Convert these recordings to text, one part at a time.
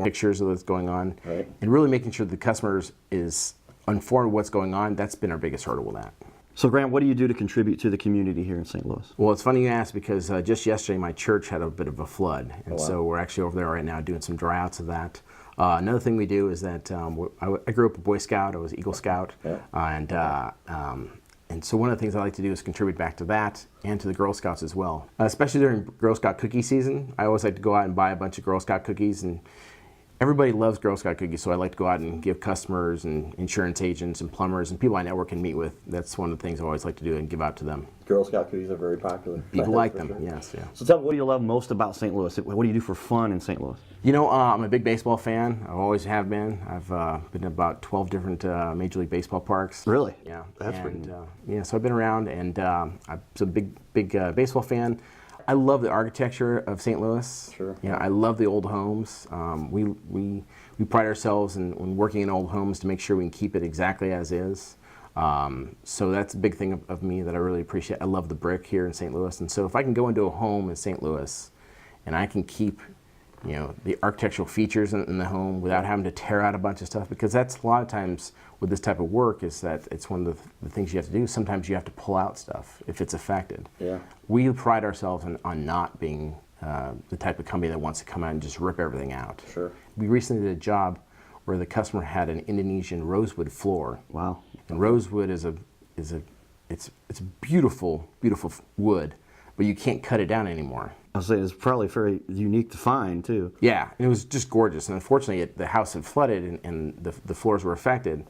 pictures of what's going on, Right. and really making sure the customers is informed of what's going on. That's been our biggest hurdle with that. So Grant, what do you do to contribute to the community here in St. Louis? Well, it's funny you ask because just yesterday my church had a bit of a flood, and so we're actually over there right now doing some dry outs of that. Another thing we do is that I grew up a Boy Scout. I was Eagle Scout, and so one of the things I like to do is contribute back to that and to the Girl Scouts as well. Especially during Girl Scout cookie season, I always like to go out and buy a bunch of Girl Scout cookies, and everybody loves Girl Scout cookies, so I like to go out and give customers and insurance agents and plumbers and people I network and meet with. That's one of the things I always like to do and give out to them. Girl Scout cookies are very popular. People like them, Sure. yes, yeah. So tell me, what do you love most about St. Louis? What do you do for fun in St. Louis? You know, I'm a big baseball fan. I always have been. I've been to about 12 different Major League Baseball parks. Really? Yeah. That's pretty and, neat. yeah, so I've been around, and I'm a big baseball fan. I love the architecture of St. Louis. Sure. You know, I love the old homes. We pride ourselves in working in old homes to make sure we can keep it exactly as is. So that's a big thing of me that I really appreciate. I love the brick here in St. Louis, and so if I can go into a home in St. Louis and I can keep, you know, the architectural features in the home without having to tear out a bunch of stuff, because that's a lot of times with this type of work is that it's one of the things you have to do. Sometimes you have to pull out stuff if it's affected. Yeah. We pride ourselves on not being the type of company that wants to come out and just rip everything out. Sure. We recently did a job where the customer had an Indonesian rosewood floor. Wow. And rosewood is it's beautiful wood, but you can't cut it down anymore. I'll say it's probably very unique to find too. Yeah, and it was just gorgeous. And unfortunately, the house had flooded and the floors were affected.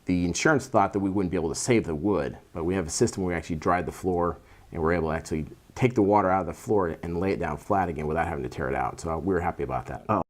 The insurance thought that we wouldn't be able to save the wood, but we have a system where we actually dried the floor and we're able to actually take the water out of the floor and lay it down flat again without having to tear it out. So we were happy about that. Oh.